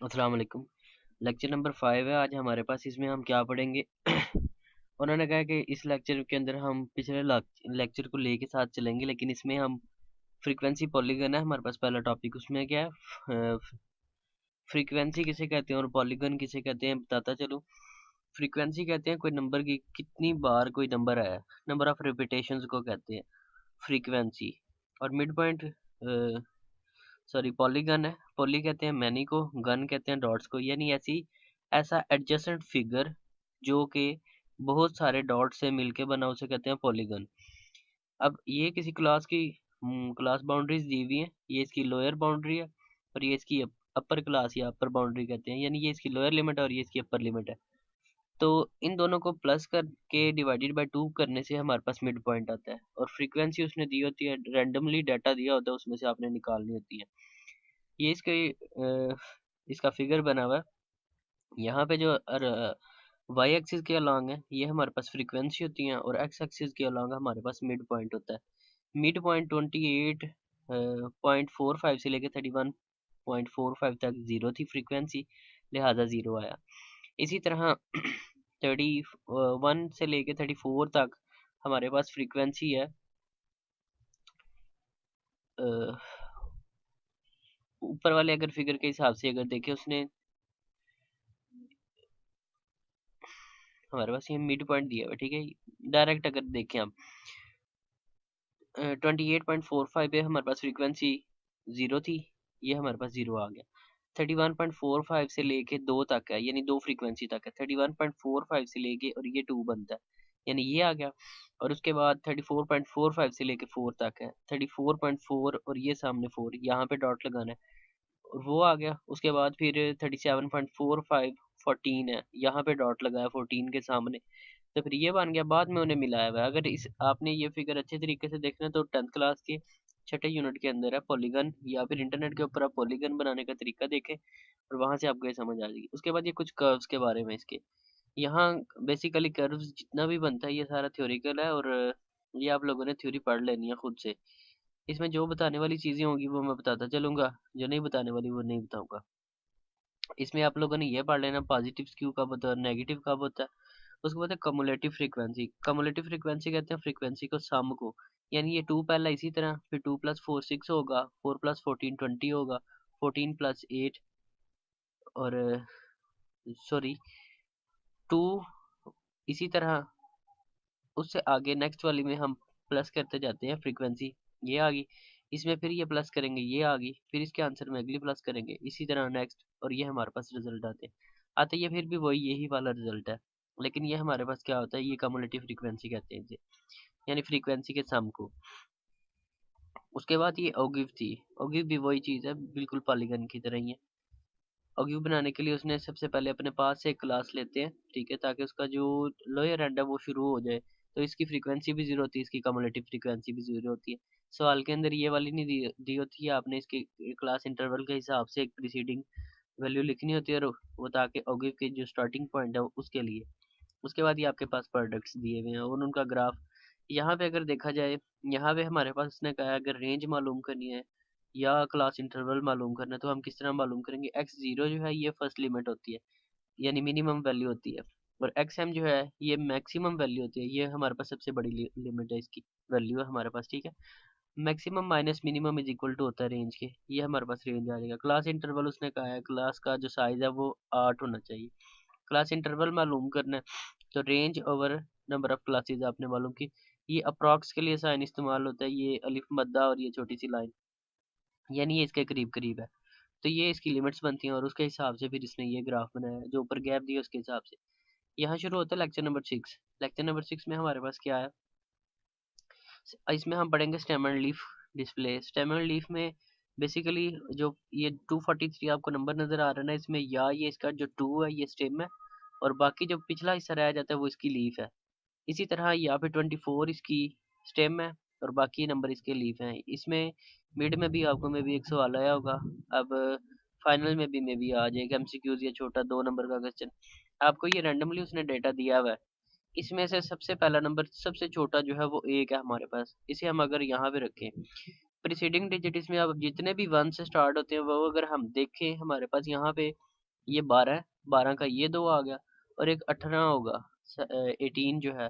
अस्सलाम वालेकुम। Lecture number 5 है आज हमारे पास। इसमें हम क्या पढ़ेंगे? उन्होंने कहा कि इस लेक्चर के अंदर हम पिछले लेक्चर को लेके साथ चलेंगे, लेकिन इसमें हम फ्रीक्वेंसी पॉलीगन है हमारे पास पहला टॉपिक। उसमें क्या है, फ्रीक्वेंसी किसे कहते हैं और पॉलीगन किसे कहते हैं बताता चलो। फ्रीक्वेंसी कहते हैं कोई नंबर की कितनी बार कोई नंबर आया, नंबर ऑफ रिपीटेशंस को कहते हैं फ्रीक्वेंसी। और मिड पॉइंट सॉरी पॉलीगन है, पॉली कहते हैं मैनी को, गन कहते हैं डॉट्स को, यानी ऐसा एडजेसेंट फिगर जो कि बहुत सारे डॉट से मिलके बना उसे कहते हैं पॉलीगन। अब ये किसी क्लास की क्लास बाउंड्रीज दी हुई है, ये इसकी लोअर बाउंड्री है और ये इसकी अपर क्लास या अपर बाउंड्री कहते हैं, यानी ये इसकी लोअर लिमिट है और ये इसकी अपर लिमिट है। तो इन दोनों को प्लस करके डिवाइडेड बाय 2 करने से हमारे पास मिड पॉइंट आता है। और फ्रीक्वेंसी उसने दी होती है, रैंडमली डाटा दिया होता है, उसमें से आपने निकालनी होती है। ये इसका फिगर बना हुआ है। यहाँ पे जो वाई एक्सिस के अलॉन्ग है ये हमारे पास फ्रीक्वेंसी होती है और एक्स एक्सिस के अलॉन्ग हमारे पास मिड पॉइंट होता है। मिड पॉइंट 28.45 से लेकर 31.45 तक जीरो थी फ्रीक्वेंसी, लिहाजा जीरो आया। इसी तरह 31 से लेकर 34 तक हमारे पास फ्रीक्वेंसी है। ऊपर वाले अगर फिगर के हिसाब से अगर देखें, उसने हमारे पास ये मिड पॉइंट दिया हुआ है, ठीक है। डायरेक्ट अगर देखें हम 28.45 पे हमारे पास फ्रीक्वेंसी जीरो थी, ये हमारे पास जीरो आ गया। 31.45 से लेके 2 तक है, यानी 2 फ्रीक्वेंसी तक है। 31.45 से लेके और ये 2 बनता है, यानी ये आ गया। और उसके बाद 34.45 से लेके 4 तक है, 34.4 और ये सामने 4, यहाँ पे डॉट लगाना है और वो आ गया। उसके बाद फिर 37.45 14 है, यहाँ पे डॉट लगाया 14 के सामने, तो फिर ये बन गया। बाद में उन्हें मिलाया हुआ है। अगर इस आपने ये फिगर अच्छे तरीके से देखना है तो 10th क्लास के छठे यूनिट के अंदर है पॉलीगन, या फिर इंटरनेट के ऊपर आप पॉलीगन बनाने का तरीका देखें और वहां से आपको ये समझ आ जाएगी। उसके बाद ये कुछ कर्व्स के बारे में इसके, यहाँ बेसिकली कर्व्स जितना भी बनता है ये सारा थ्योरिकल है और ये आप लोगों ने थ्योरी पढ़ लेनी है खुद से। इसमें जो बताने वाली चीजें होंगी वो मैं बताता चलूंगा, जो नहीं बताने वाली वो नहीं बताऊंगा। इसमें आप लोगों ने ये पढ़ लेना पॉजिटिव स्क्यू कब होता है और नेगेटिव कब होता है। उसके बाद है कमुलेटिव फ्रीक्वेंसी। कमुलेटिव फ्रीक्वेंसी कहते हैं फ्रीक्वेंसी को सम को, यानी ये 2 पहला इसी तरह, फिर 2 + 4 6 होगा, 4 + 14 20 होगा, 14 + 8 और सॉरी 2 इसी तरह। उससे आगे नेक्स्ट वाली में हम प्लस करते जाते हैं फ्रीक्वेंसी, ये आ गई। इसमें फिर ये प्लस करेंगे, ये आ गई, फिर इसके आंसर में अगली प्लस करेंगे, इसी तरह नेक्स्ट, और ये हमारे पास रिजल्ट आते ये फिर भी वही यही वाला रिजल्ट है। लेकिन ये हमारे पास क्या होता है, ये कम्युलेटिव फ्रीक्वेंसी कहते हैं इसे, यानी फ्रीक्वेंसी के सम को। उसके बाद ये ओगिव थी। ओगिव भी वही चीज़ है, बिल्कुल पॉलीगन की तरह ही है। ओगिव बनाने के लिए उसने सबसे पहले अपने पास से एक क्लास लेते हैं, ठीक है, ताकि उसका जो लोअर एंड है वो शुरू हो जाए। तो इसकी फ्रीक्वेंसी भी जीरो होती है, इसकी कम्युलेटिव फ्रीक्वेंसी भी जीरो होती है। सवाल के अंदर ये वाली नहीं दी होती है, आपने इसके क्लास इंटरवल के हिसाब से एक प्रीसीडिंग वैल्यू लिखनी होती है और वो ताकि ओगिव के जो स्टार्टिंग पॉइंट है उसके लिए। उसके बाद ये आपके पास प्रोडक्ट्स दिए हुए हैं और उनका ग्राफ यहाँ पे अगर देखा जाए, यहाँ पे हमारे पास उसने कहा है अगर रेंज मालूम करनी है या क्लास इंटरवल मालूम करना है तो हम किस तरह मालूम करेंगे। एक्स जीरो जो है ये फर्स्ट लिमिट होती है, यानी मिनिमम वैल्यू होती है, और एक्स एम जो है ये मैक्सिमम वैल्यू होती है, ये हमारे पास सबसे बड़ी लिमिट है, इसकी वैल्यू है हमारे पास, ठीक है। Maximum minus minimum is equal to होता है रेंज के, ये हमारे पास रेंज आ जाएगा। क्लास इंटरवल उसने कहा है क्लास का जो साइज है वो 8 होना चाहिए। क्लास इंटरवल मालूम करना है तो range over number of classes आपने मालूम की। ये अप्रॉक्स के लिए साइन इस्तेमाल होता है, ये अलिफ मद्दा और ये छोटी सी लाइन, यानी ये इसके करीब करीब है। तो ये इसकी लिमिट्स बनती हैं और उसके हिसाब से फिर इसने ये ग्राफ बनाया है, जो ऊपर गैप दिया उसके हिसाब से। यहाँ शुरू होता है लेक्चर नंबर 6। लेक्चर नंबर 6 में हमारे पास क्या है, इसमें हम पढ़ेंगे stem and leaf display. Stem and leaf में बेसिकली जो ये 243 आपको नंबर नजर आ रहा है ना, इसमें या ये इसका जो 2 है ये स्टेम है और बाकी जो पिछला हिस्सा रह जाता है वो इसकी लीफ है। इसी तरह यहाँ पे 24 इसकी स्टेम है और बाकी नंबर इसके लीफ हैं। इसमें मिड में भी आपको में भी एक सवाल आया होगा, अब फाइनल में भी मे भी आ जाएगा एमसीक्यूज, ये छोटा 2 नंबर का क्वेश्चन। आपको ये रैंडमली उसने डेटा दिया हुआ है, इसमें से सबसे पहला नंबर सबसे छोटा जो है वो 1 है हमारे पास। इसे हम अगर यहाँ पे रखें, प्रीसीडिंग डिजिट इसमें अब जितने भी 1 से स्टार्ट होते हैं वो अगर हम देखें हमारे पास यहाँ पे ये 12 है, 12 का ये 2 आ गया, और एक 18 होगा 18 जो है,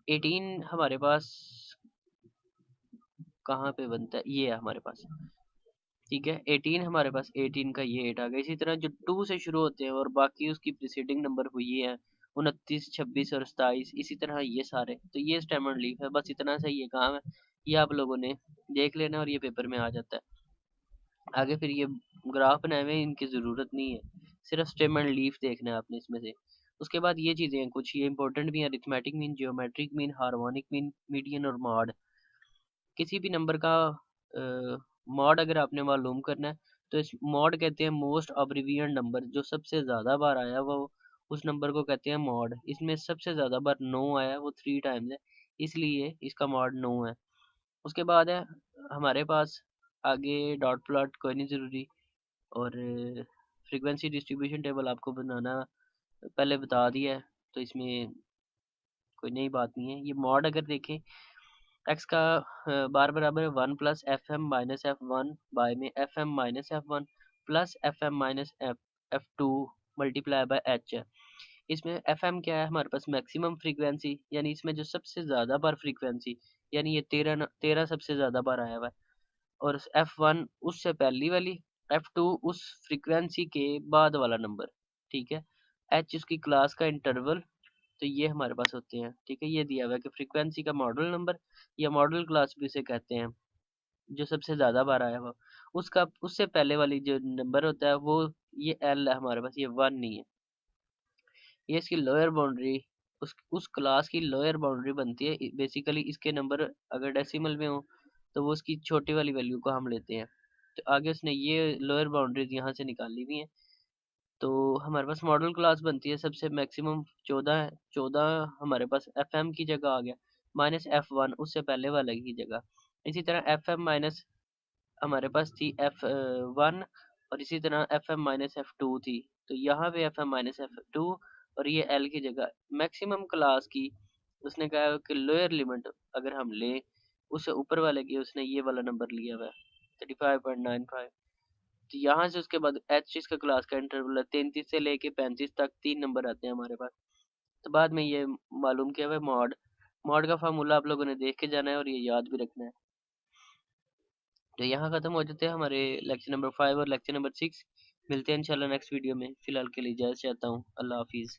18 हमारे पास कहाँ पे बनता है, ये है हमारे पास, ठीक है। 18 हमारे पास, 18 का ये 8 आ गया। इसी तरह जो 2 से शुरू होते हैं और बाकी उसकी प्रीसीडिंग नंबर हुई है 29, 26 और 27, इसी तरह ये सारे, तो ये स्टेम एंड लीफ है। बस इतना सा ये काम है, ये आप लोगों ने देख लेना और ये पेपर में आ जाता है। आगे फिर ये ग्राफ बनाए हुए इनकी ज़रूरत नहीं है, सिर्फ स्टेम एंड लीफ देखना है आपने इसमें से। उसके बाद ये चीज़ें हैं कुछ, ये इंपॉर्टेंट भी हैं, arithmetic mean, geometric mean, harmonic mean, median और मॉड। किसी भी नंबर का मॉड अगर आपने मालूम करना है, तो इस मॉड कहते हैं मोस्ट अब्रिविएंट नंबर, जो सबसे ज़्यादा बार आया वो उस नंबर को कहते हैं मॉड। इसमें सबसे ज़्यादा बार 9 आया है, वो 3 टाइम्स है, इसलिए इसका मॉड 9 है। उसके बाद है हमारे पास आगे डॉट प्लॉट, कोई नहीं ज़रूरी, और फ्रीक्वेंसी डिस्ट्रीब्यूशन टेबल आपको बनाना पहले बता दिया है, तो इसमें कोई नई बात नहीं है। ये मॉड अगर देखें, एक्स का बार बराबर है 1 plus f m minus f one, by में f m minus f one plus f m minus f two multiply by h है। इसमें एफ एम क्या है हमारे पास, मैक्सिमम फ्रीक्वेंसी, यानी इसमें जो सबसे ज़्यादा बार फ्रीक्वेंसी, यानी ये 13 सबसे ज़्यादा बार आया हुआ है, और एफ वन उससे पहली वाली, एफ टू उस फ्रीक्वेंसी के बाद वाला नंबर, ठीक है। एच उसकी क्लास का इंटरवल, तो ये हमारे पास होते हैं, ठीक है। ये दिया हुआ है कि फ्रीक्वेंसी का मॉडल नंबर या मॉडल क्लास भी उसे कहते हैं, जो सबसे ज़्यादा बार आया हुआ उसका, उससे पहले वाली जो नंबर होता है वो, ये एल है हमारे पास, ये 1 नहीं है। ये इसकी लोअर बाउंड्री, उस क्लास की लोअर बाउंड्री बनती है। बेसिकली इसके नंबर अगर डेसिमल में हो तो वो उसकी छोटी वाली वैल्यू को हम लेते हैं। तो आगे उसने ये लोअर बाउंड्रीज यहाँ से निकाली हुई हैं। तो हमारे पास मॉडल क्लास बनती है, सबसे मैक्सिमम 14 है, 14 हमारे पास एफ एम की जगह आ गया, माइनस एफ वन उससे पहले वाले की जगह। इसी तरह एफ एम माइनस हमारे पास थी एफ वन, और इसी तरह f m minus f two थी, तो यहाँ पे f m minus f two, और ये एल की जगह मैक्सिमम क्लास की उसने कहा कि लोअर लिमिट अगर हम लें, उससे ऊपर वाले की उसने ये वाला नंबर लिया हुआ है 35.95। तो यहाँ से उसके बाद एच इसका क्लास का इंटरवल है 33 से लेके 35 तक, 3 नंबर आते हैं हमारे पास। तो बाद में ये मालूम किया हुआ है मॉड, मॉड का फार्मूला आप लोगों ने देख के जाना है और ये याद भी रखना है। तो यहाँ खत्म हो जाते हैं हमारे लेक्चर नंबर 5 और लेक्चर नंबर 6। मिलते हैं इंशाल्लाह नेक्स्ट वीडियो में। फिलहाल के लिए इजाज़त चाहता हूँ, अल्लाह हाफिज़।